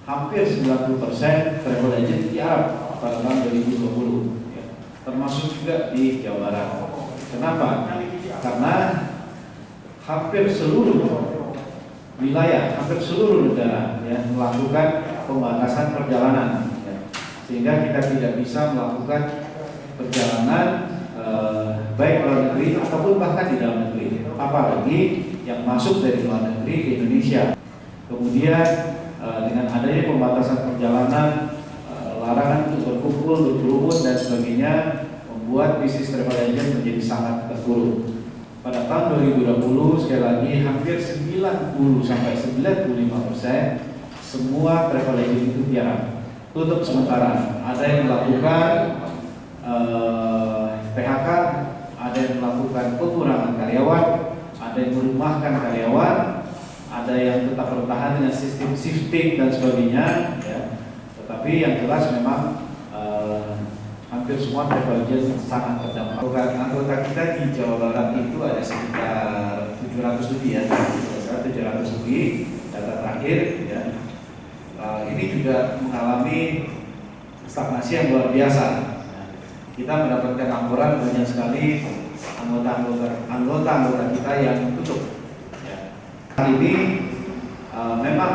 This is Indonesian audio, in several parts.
hampir 90% travel agent di Arab pada tahun 2020, ya. Termasuk juga di Jawa Barat. Kenapa? Karena hampir seluruh wilayah, hampir seluruh negara ya, melakukan pembatasan perjalanan, ya. Sehingga kita tidak bisa melakukan perjalanan baik luar negeri ataupun bahkan di dalam negeri, apalagi yang masuk dari luar negeri ke Indonesia. Kemudian dengan adanya pembatasan perjalanan, larangan untuk berkumpul, berkerumun dan sebagainya, membuat bisnis travel agent menjadi sangat terpuruk. Pada tahun 2020 sekali lagi hampir 90 sampai 95% semua travel agent itu tiarap, tutup sementara. Ada yang melakukan PHK, ada yang melakukan pengurangan karyawan, ada yang merumahkan karyawan, ada yang tetap bertahan dengan sistem shifting dan sebagainya, ya. Tetapi yang jelas memang hampir semua travel agent sangat terdampak. Anggota kita di Jawa Barat itu ada sekitar 700 lebih ya, 700 lebih data terakhir ya. Ini juga mengalami stagnasi yang luar biasa. Kita mendapatkan laporan banyak sekali anggota kita yang tutup. Hari ini memang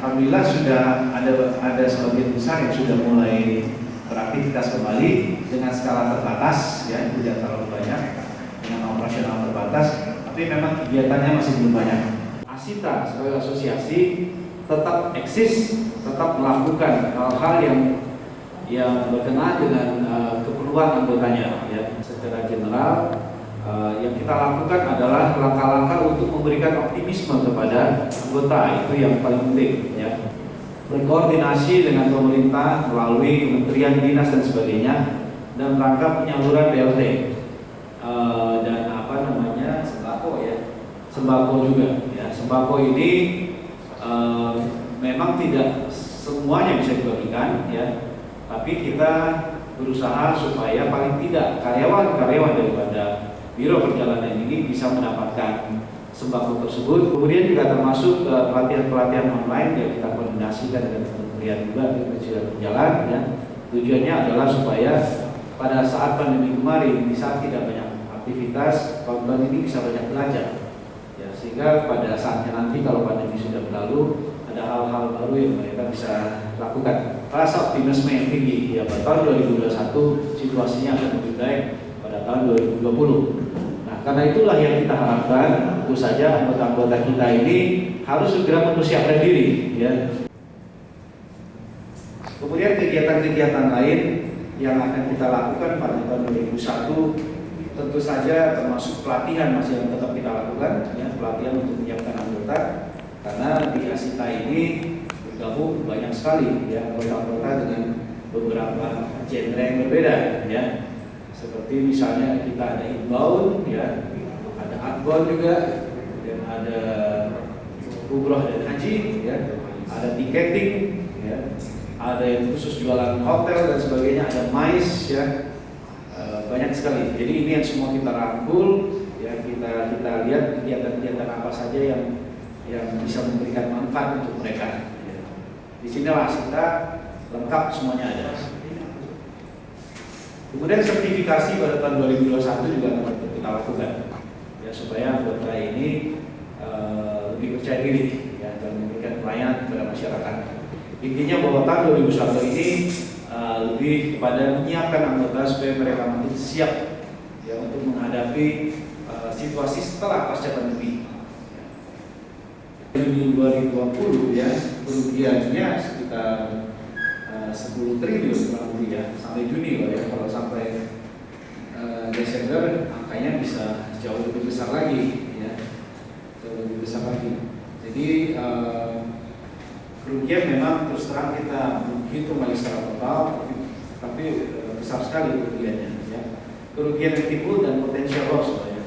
alhamdulillah sudah ada sebagian besar yang sudah mulai beraktivitas kembali dengan skala terbatas, ya, tidak terlalu banyak, dengan operasional terbatas, tapi memang kegiatannya masih belum banyak. Asita sebagai asosiasi tetap eksis, tetap melakukan hal-hal yang berkenaan dengan keperluan anggotanya, ya. Secara general yang kita lakukan adalah langkah-langkah untuk memberikan optimisme kepada anggota, itu yang paling penting, ya. Berkoordinasi dengan pemerintah melalui kementerian, dinas dan sebagainya, dan rangka penyaluran BLT dan sembako, ya, sembako juga, ya. Sembako ini memang tidak semuanya bisa dibagikan, ya, tapi kita berusaha supaya paling tidak karyawan daripada Biro Perjalanan ini bisa mendapatkan sembako tersebut. Kemudian juga termasuk pelatihan-pelatihan online yang kita koordinasikan dengan kementerian juga sudah berjalan, ya. Tujuannya adalah supaya pada saat pandemi kemarin, di saat tidak banyak aktivitas, kawan-kawan ini bisa banyak belajar, ya, sehingga pada saatnya nanti kalau pandemi sudah berlalu, ada hal-hal baru yang mereka bisa lakukan. Rasa optimisme yang tinggi, ya, pada tahun 2021 situasinya akan lebih baik pada tahun 2020. Karena itulah yang kita harapkan, tentu saja anggota-anggota kita ini harus segera mempersiapkan diri, ya. Kemudian kegiatan-kegiatan lain yang akan kita lakukan pada tahun 2001, tentu saja termasuk pelatihan masih yang tetap kita lakukan, ya, pelatihan untuk menyiapkan anggota, karena di Asita ini bergabung banyak sekali, ya, anggota-anggota dengan beberapa genre yang berbeda, ya. Seperti misalnya kita ada inbound, ya, ada outbound juga, dan ada umroh dan haji, ya, ada tiketing, ya, ada yang khusus jualan hotel dan sebagainya, ada mais, ya, banyak sekali. Jadi ini yang semua kita rangkul, ya, kita lihat kegiatan-kegiatan apa saja yang bisa memberikan manfaat untuk mereka. Ya. Di sinilah kita lengkap semuanya ada. Kemudian sertifikasi pada tahun 2021 juga akan kita lakukan, ya, supaya anggota ini lebih percaya diri, ya, dan memberikan pelayanan kepada masyarakat. Intinya bahwa tahun 2021 ini lebih kepada menyiapkan anggota supaya mereka makin siap, ya, untuk menghadapi situasi setelah pasca pandemi. Juni 2020, ya, kerugiannya sekitar 10 triliun kurang lebih, ya, sampai Juni loh, ya. Kalau sampai Desember angkanya bisa jauh lebih besar lagi, ya, jauh lebih besar lagi. Jadi kerugian memang terus terang kita hitung lagi secara total, tapi besar sekali kerugiannya, ya. Kerugian yang timbul dan potensial loss, ya.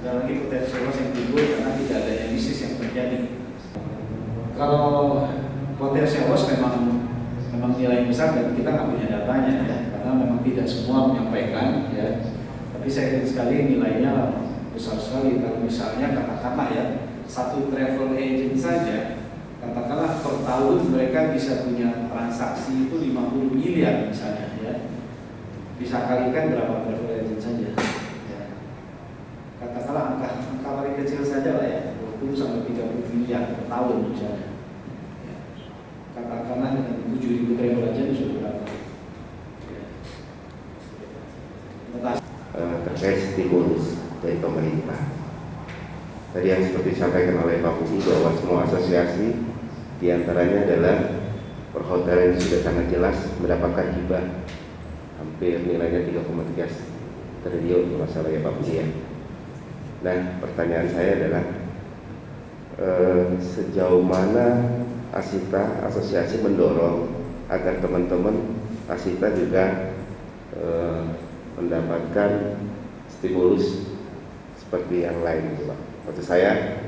Ada lagi potensial loss yang timbul karena tidak adanya bisnis yang terjadi. Kalau potensial loss memang nilai besar dan kita nggak punya datanya, ya, karena memang tidak semua menyampaikan, ya. Tapi saya yakin sekali nilainya besar sekali. Kalau misalnya katakanlah, ya, satu travel agent saja katakanlah per tahun mereka bisa punya transaksi itu 50 miliar misalnya ya, bisa kalikan berapa travel agent saja ya. Katakanlah angka paling kecil saja lah ya, 20 sampai 30 miliar per tahun misalnya ya. Katakanlah dengan 7.000 travel agent sudah berapa ya. Terkait stimulus dari pemerintah. Tadi yang seperti disampaikan oleh Pak Budi bahwa semua asosiasi diantaranya adalah perhotelan yang sudah sangat jelas mendapatkan hibah hampir nilainya 3,3 triliun masalah ya Pak Budi ya. Nah pertanyaan saya adalah sejauh mana Asita asosiasi mendorong agar teman-teman Asita juga mendapatkan stimulus seperti yang lain gitu Pak. Maksud saya,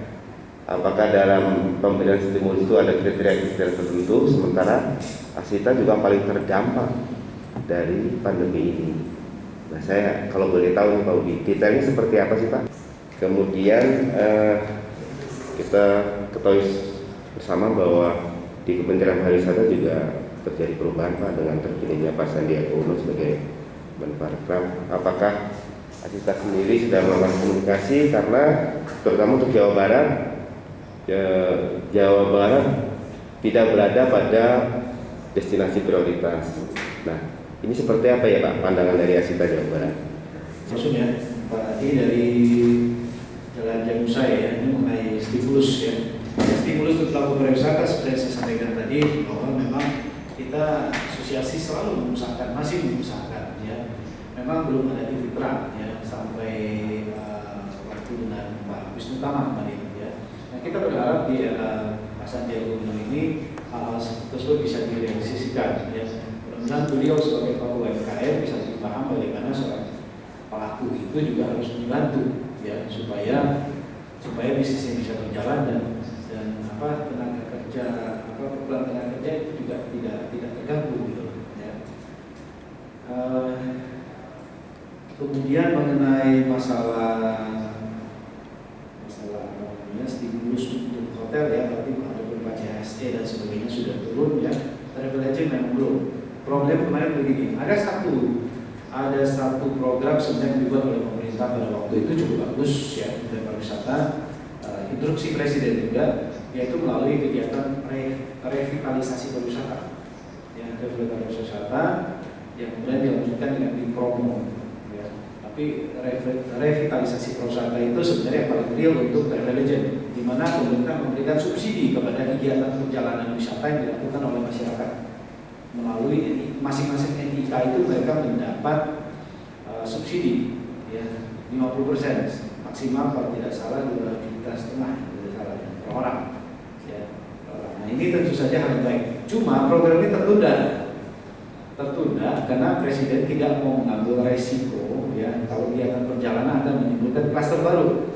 apakah dalam pemberian stimulus itu ada kriteria-kriteria tertentu, sementara Asita juga paling terdampak dari pandemi ini. Nah saya kalau boleh tahu nih Pak Udi, detailnya seperti apa sih Pak? Kemudian kita ketahui bersama bahwa di Kementerian Pariwisata juga terjadi perubahan Pak dengan terpilihnya Pak Sandiaga Uno sebagai Menparekraf. Apakah Asita sendiri sudah melakukan komunikasi, karena terutama untuk Jawa Barat tidak berada pada destinasi prioritas. Nah, ini seperti apa ya Pak pandangan dari Asita Jawa Barat? Maksudnya Pak tadi dari Jalan Jagung saya ya, ini mengenai stimulus ya. Stimulus untuk pelaku pariwisata seperti yang saya sampaikan tadi, bahwa memang kita asosiasi selalu masih mengusahakan ya. Memang belum ada titik terang ya sampai waktu dengan Pak Wisnu Tama kemarin ya. Nah kita berharap di era Pak Sandiaga Uno ini hal-hal tersebut bisa direalisasikan ya. Mudah-mudahan beliau sebagai pelaku UMKM bisa dipaham bagaimana seorang pelaku itu juga harus dibantu ya, supaya bisnisnya bisa berjalan dan tenaga kerja kebutuhan tenaga kerja itu juga tidak terganggu gitu ya. Kemudian mengenai masalah stimulus untuk hotel ya, tapi ada berupa CHSE dan sebagainya sudah turun ya. Travel agent memang belum. Problem kemarin begini, ada satu program sebenarnya dibuat oleh pemerintah pada waktu itu cukup bagus ya, dari pariwisata, instruksi presiden juga, yaitu melalui kegiatan revitalisasi pariwisata ya, travel pariwisata yang kemudian dilanjutkan dengan di promo. Tapi revitalisasi pariwisata itu sebenarnya yang paling real untuk travel agent, di mana pemerintah memberikan subsidi kepada kegiatan perjalanan wisata yang dilakukan oleh masyarakat melalui masing-masing NIK itu mereka mendapat subsidi ya 50%, maksimal kalau tidak salah 2,5 juta per orang ya. Nah ini tentu saja hal yang baik. Cuma program ini tertunda karena presiden tidak mau mengambil resiko ya, kalau dia akan perjalanan akan menimbulkan klaster baru